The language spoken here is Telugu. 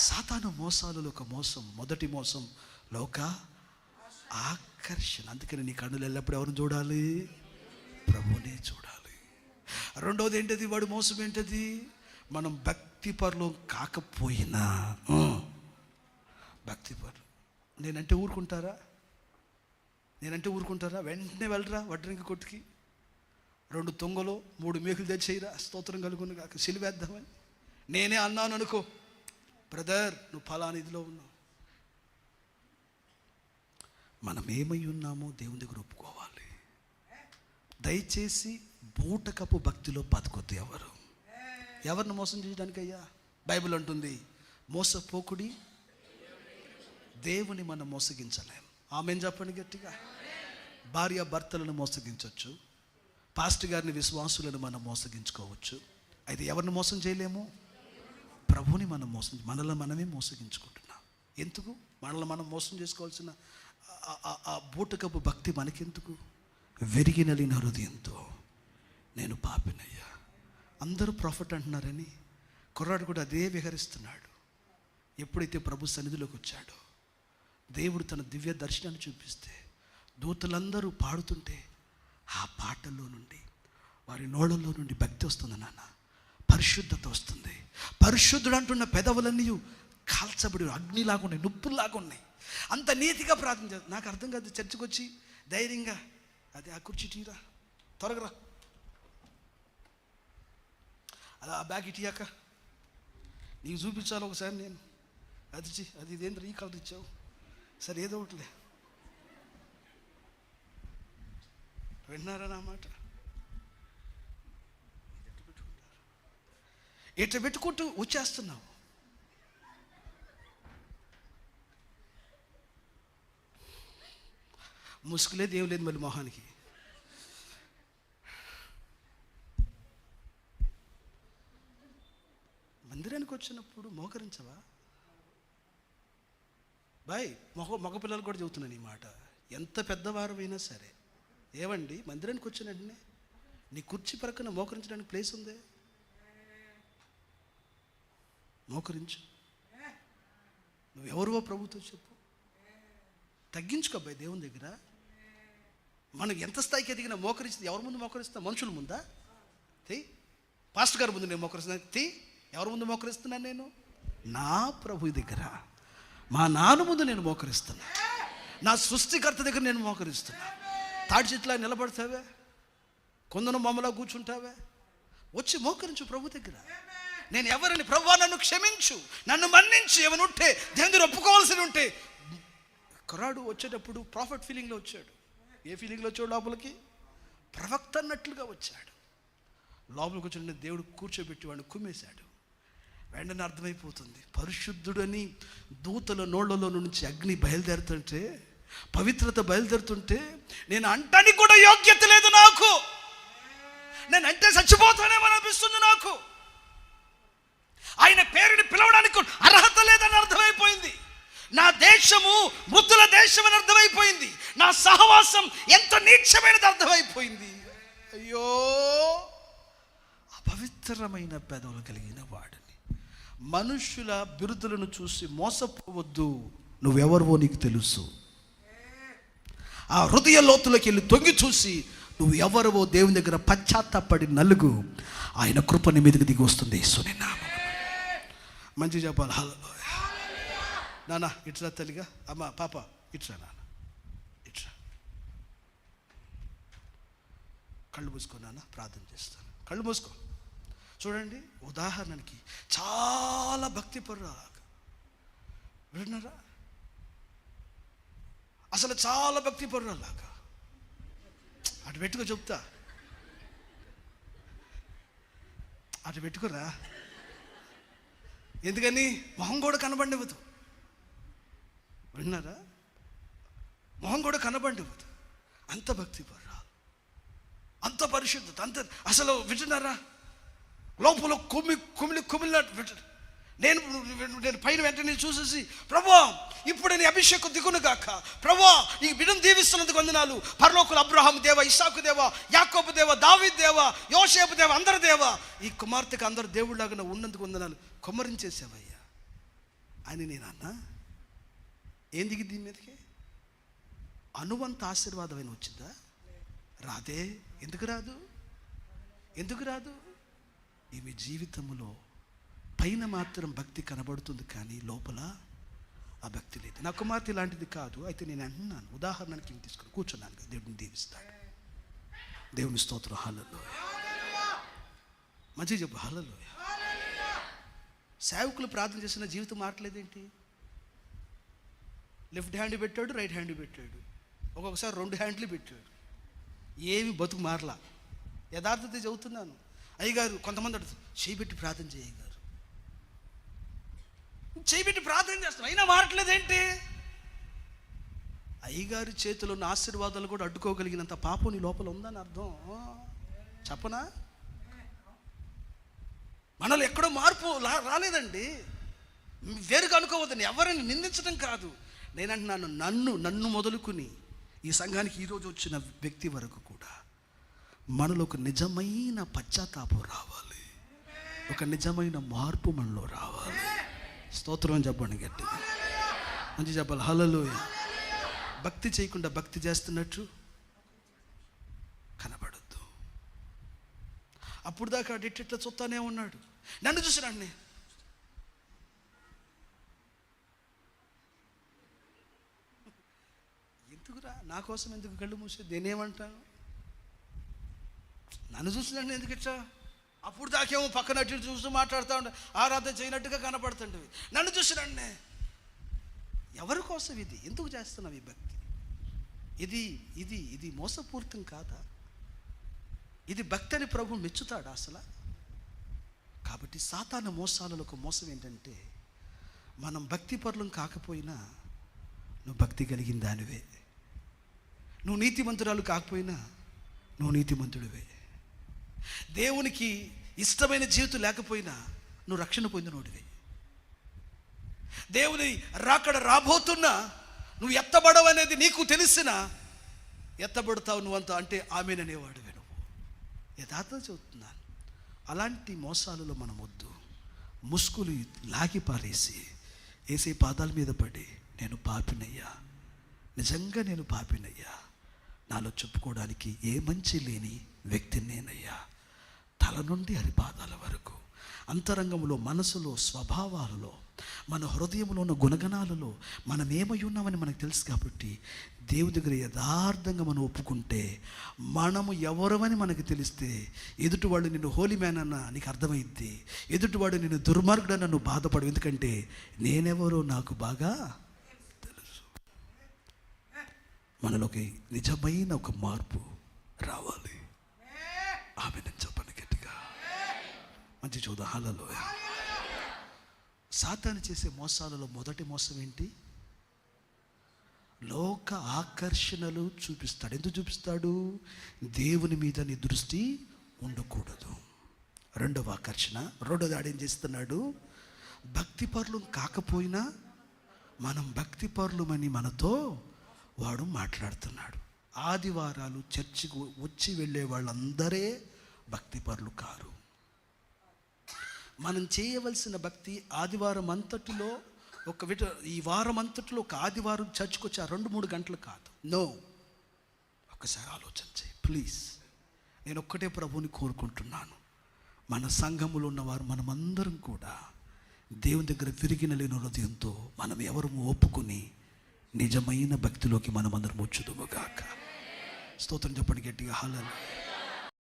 సాతాను మోసాలలో ఒక మోసం, మొదటి మోసం లోక ఆకర్షణ. అందుకని నీ కన్నులు ఎల్లప్పుడు ఎవరిని చూడాలి? ప్రభునే చూడాలి. రెండోది ఏంటది? వాడు మోసం ఏంటది? మనం భక్తిపరులు కాకపోయినా, భక్తిపరులు నేనంటే ఊరుకుంటారా? వెంటనే వెళ్ళరా వడ్రంగి కొట్టుకి 2 తొంగలు 3 మేకులు తెచ్చేయరా, స్తోత్రం కలుగును కాక, సిలువేద్దామని. నేనే అన్నాను అనుకో, బ్రదర్ నువ్వు ఫలానా ఇదిలో ఉన్నావు. మనం ఏమై ఉన్నామో దేవుని దగ్గర ఒప్పుకోవాలి. దయచేసి బూటకపు భక్తిలో బతకొద్దు. ఎవరిని మోసం చేయడానికి అయ్యా? బైబిల్ అంటుంది, మోసపోకుడి, దేవుని మనం మోసగించలేం. ఆమెన్ చెప్పండి గట్టిగా. భార్య భర్తలను మోసగించవచ్చు, పాస్టర్ గారిని, విశ్వాసులను మనం మోసగించుకోవచ్చు. అయితే ఎవరిని మోసం చేయలేము? ప్రభుని మనం మనల్ని మనమే మోసగించుకుంటున్నాం. ఎందుకు? మనల్ని మనం మోసం చేసుకోవాల్సిన ఆ బూటకపు భక్తి మనకెందుకు? వెరిగినలిన హృదయంతో నేను పాపినయ్యా. అందరూ ప్రాఫిట్ అంటున్నారని కుర్రాడు కూడా అదే విహరిస్తున్నాడు. ఎప్పుడైతే ప్రభు సన్నిధిలోకి వచ్చాడో, దేవుడు తన దివ్య దర్శనాన్ని చూపిస్తే, దూతలందరూ పాడుతుంటే ఆ పాటల్లో నుండి, వారి నోళ్ళల్లో నుండి భక్తి వస్తుంది నాన్న, పరిశుద్ధత వస్తుంది. పరిశుద్ధుడు అంటున్న పెదవులన్నీ కాల్చబడి అగ్నిలాగా ఉన్నాయి, నిప్పుల్లాగా ఉన్నాయి. అంత నీతిగా ప్రార్థన చేస్తారు. నాకు అర్థం కాదు, చర్చికి వచ్చి ధైర్యంగా అదే ఆ కుర్చీ టీరా, త్వరగా అలా ఆ బ్యాగ్ ఇటీయాక నీకు చూపించాలి ఒకసారి. నేను అది ఇదేంద్ర ఈ కలర్ ఇచ్చావు, సరే ఏదో ఒకటిలే. విన్నారా నా మాట? ఎట్లా పెట్టుకుంటూ వచ్చేస్తున్నావు. ముసుగులేదు, ఏం లేదు మళ్ళీ మొహానికి. మందిరానికి వచ్చినప్పుడు మోకరించవా? బాయ్, మగ పిల్లలు కూడా చెబుతున్నాను ఈ మాట. ఎంత పెద్దవారమైనా సరే, ఏవండి మందిరానికి వచ్చిన వెంటనే నీ కుర్చీ పక్కన మోకరించడానికి ప్లేస్ ఉందే, మోకరించు. నువ్వెవరివో ప్రభుతో చెప్పు, తగ్గించుకోబ్బాయి దేవుని దగ్గర. మనం ఎంత స్థాయికి ఎదిగినా మోకరిస్తే ఎవరి ముందు మోకరిస్తా? మనుషుల ముందా? పాస్టర్ గారి ముందు నేను మోకరిస్తున్నా. ఎవరి ముందు మోకరిస్తున్నాను? నేను నా ప్రభు దగ్గర, మా నాన్న ముందు నేను మోకరిస్తున్నా, నా సృష్టికర్త దగ్గర నేను మోకరిస్తున్నా. తాడి చెట్లా నిలబడతావే, కొందరు మమ్మలా కూర్చుంటావే, వచ్చి మోకరించు ప్రభు దగ్గర. నేను ఎవరిని? ప్రభువా నన్ను క్షమించు, నన్ను మన్నించు, ఏమైనా ఉంటే దేవుని ఒప్పుకోవాల్సి ఉంటే. కుర్రాడు వచ్చేటప్పుడు ప్రాఫిట్ ఫీలింగ్లో వచ్చాడు. ఏ ఫీలింగ్లో వచ్చాడు? లోపలికి ప్రవక్త అన్నట్లుగా వచ్చాడు. లోపలికి వచ్చిన దేవుడు కూర్చోబెట్టి వాడిని కుమ్మేశాడు. వెంటనే అర్థమైపోతుంది, పరిశుద్ధుడని దూతల నోళ్లలో నుంచి అగ్ని బయలుదేరుతుంటే, పవిత్రత బయలుదేరుతుంటే, నేను అంటానికి కూడా యోగ్యత లేదు నాకు, నేను అంటే చచ్చిపోతానేమో అనిపిస్తుంది నాకు, ఆయన పేరుని పిలవడానికి అర్హత లేదని అర్థమైపోయింది. నా దేశము మృతుల దేశం అని అర్థమైపోయింది. నా సహవాసం ఎంత నీచమైనది అర్థమైపోయింది. అయ్యో, అపవిత్రమైన పెదవులు కలిగిన వాడిని. మనుషుల బిరుదులను చూసి మోసపోవద్దు, నువ్వెవరివో నీకు తెలుసు. ఆ హృదయ లోతులోకి వెళ్ళి తొంగి చూసి నువ్వు ఎవరివో దేవుని దగ్గర పశ్చాత్తాపడి నలుగు, ఆయన కృప నీ మీదకి దిగి వస్తుంది. యేసుని నామమున మంచి చెప్పాలి. హల్లెలూయా. నాన్న ఇట్రా, తల్లిగా అమ్మ పాప ఇట్రా, నాన్న ఇట్రా. కళ్ళు మూసుకో నాన్న, ప్రార్థన చేస్తాను. కళ్ళు మూసుకో. చూడండి, ఉదాహరణకి చాలా భక్తి పరురాగా విన్నారా? అసలు చాలా భక్తి పరురాలాగా. అటు పెట్టుకో, చెప్తా, అటు పెట్టుకోరా. ఎందుకని? మొహం కూడా కనబడివ్వదు. విన్నారా? మొహం కూడా కనబడివ్వదు. అంత భక్తి పరురాలు, అంత పరిశుద్ధత, అంత అసలు వింటున్నారా? లోపల కుమిలినట్టు నేను పైన వెంటనే చూసేసి, ప్రభువా ఇప్పుడు నీ అభిషేకం దిగును గాక, ప్రభువా నీ బిడ్డను దీవిస్తున్నందుకు వందనాలు, పరలోకులు అబ్రహాము దేవ, ఇస్సాకు దేవ, యాకోబు దేవ, దావీదు దేవ, యోసేపు దేవ, అందరి దేవ, ఈ కుమార్తెకు అందరు దేవుళ్ళలాగా ఉన్నందుకు వందనాలు. కుమ్మరించేసావయ్యా. అని నేను అన్నా. ఏం దిగి దీని మీదకి? అనువంత ఆశీర్వాదమైన వచ్చిందా? రాదే. ఎందుకు రాదు? ఎందుకు రాదు? ఈమె జీవితంలో పైన మాత్రం భక్తి కనబడుతుంది, కానీ లోపల ఆ భక్తి లేదు. నా కుమార్తె ఇలాంటిది కాదు. అయితే నేను అంటున్నాను, ఉదాహరణకి ఇవి తీసుకుని కూర్చున్నాను కదా, దేవుడిని దీవిస్తాడు. దేవుని స్తోత్రం. హల్లెలూయా. మంచిగా చెప్పు, హల్లెలూయా. సేవకులు ప్రార్థన చేసిన జీవితం మారట్లేదేంటి? లెఫ్ట్ హ్యాండ్ పెట్టాడు, రైట్ హ్యాండ్ పెట్టాడు, ఒక్కొక్కసారి 2 హ్యాండ్లు పెట్టాడు, ఏమి బతుకు మారలా. యథార్థత చెబుతున్నాను. అయ్యగారు కొంతమంది అడుగుతారు, చేయబెట్టి ప్రార్థన చేయగారు, చేయబెట్టి ప్రార్థన చేస్తాం, అయినా మారట్లేదేంటి? అయ్యగారి చేతిలో ఉన్న ఆశీర్వాదాలు కూడా అడ్డుకోగలిగినంత పాపం నీ లోపల ఉందని అర్థం. చెప్పనా? మనలో ఎక్కడో మార్పు రాలేదండి. వేరుగా అనుకోవద్దని, ఎవరిని నిందించడం కాదు. నేనంటున్నాను, నన్ను మొదలుకుని ఈ సంఘానికి ఈరోజు వచ్చిన వ్యక్తి వరకు కూడా మనలో ఒక నిజమైన పశ్చాత్తాపం రావాలి, ఒక నిజమైన మార్పు మనలో రావాలి. స్తోత్రం చెప్పండి గట్టిగా, మంచి చెప్పాలి. హల్లెలూయా. భక్తి చేయకుండా భక్తి చేస్తున్నట్టు కనబడద్దు. అప్పుడు దాకా అడిట్లా చూస్తానే ఉన్నాడు. నన్ను చూసినాన్ని, ఎందుకురా నా కోసం ఎందుకు కళ్ళు మూసేది? నేనేమంటాను? నన్ను చూసినాన్ని ఎందుకు ఇచ్చా? అప్పుడు దాకేమో పక్కన అటు చూస్తూ మాట్లాడుతూ ఉండే, ఆరాధన చేయనట్టుగా కనపడుతుండేవి. నన్ను చూసినాన్నే. ఎవరి కోసం ఇది? ఎందుకు చేస్తున్నావు ఈ భక్తి? ఇది మోసపూరితం కాదా? ఇది భక్తి అని ప్రభు మెచ్చుతాడా అసలు? కాబట్టి సాతాను మోసాలలో ఒక మోసం ఏంటంటే, మనం భక్తి పరులం కాకపోయినా నువ్వు భక్తి కలిగిన దానివే, నువ్వు నీతిమంతురాలు కాకపోయినా నువ్వు నీతిమంతుడివే, దేవునికి ఇష్టమైన జీవితం లేకపోయినా నువ్వు రక్షణ పొందినోడివే, దేవుని రాకడ రాబోతున్నా నువ్వు ఎత్తబడవనేది నీకు తెలిసినా ఎత్తబడతావు నువ్వంత అంటే ఆమెననేవాడివే నువ్వు. యథార్థం చెబుతున్నాను. అలాంటి మోసాలలో మనం వద్దు. ముసుగులు లాగి పారేసి ఏసే పాదాల మీద పడి, నేను పాపినయ్యా, నిజంగా నేను పాపినయ్యా, నాలో చెప్పుకోవడానికి ఏ మంచి లేని వ్యక్తిని నేనయ్యా, తల నుండి అరిపాదాల వరకు అంతరంగంలో, మనసులో, స్వభావాలలో, మన హృదయంలో ఉన్న గుణగణాలలో మనం ఏమై ఉన్నామని మనకు తెలుసు. కాబట్టి దేవుడి దగ్గర యథార్థంగా మనం ఒప్పుకుంటే, మనము ఎవరమని మనకు తెలిస్తే, ఎదుటివాడు నిన్ను హోలీ మ్యాన్ అన్న నీకు అర్థమైద్ది, ఎదుటివాడు నిన్ను దుర్మార్గుడన్న నువ్వు బాధపడు. ఎందుకంటే నేనెవరో నాకు బాగా తెలుసు. మనలోకి నిజమైన ఒక మార్పు రావాలి. ఆమె నేను చెప్పండి గట్టిగా, మంచి చూద్దాం. హల్లెలూయా. సాతాను చేసే మోసాలలో మొదటి మోసం ఏంటి? లోక ఆకర్షణలు చూపిస్తాడు. ఎందుకు చూపిస్తాడు? దేవుని మీద నీ దృష్టి ఉండకూడదు. రెండవ ఆకర్షణ. రెండోది ఆడేం చేస్తున్నాడు? భక్తి పరులు కాకపోయినా మనం భక్తి పరులమని మనతో వాడు మాట్లాడుతున్నాడు. ఆదివారాలు చర్చికి వచ్చి వెళ్ళే వాళ్ళందరే భక్తి పరులు కారు. మనం చేయవలసిన భక్తి ఆదివారం అంతటిలో ఈ వారం అంతటిలో ఒక ఆదివారం చర్చికి వచ్చి 2-3 గంటలు కాదు. నో, ఒక్కసారి ఆలోచన చేయి ప్లీజ్. నేను ఒక్కటే ప్రభువుని కోరుకుంటున్నాను, మన సంఘములో ఉన్నవారు మనమందరం కూడా దేవుని దగ్గర విరిగిన లేని హృదయంతో మనం ఎవరు ఒప్పుకుని నిజమైన భక్తిలోకి మనమందరం వచ్చుదుముగాక. స్తోత్రం చెప్పండి గట్టిగా. హల్లెలూయా.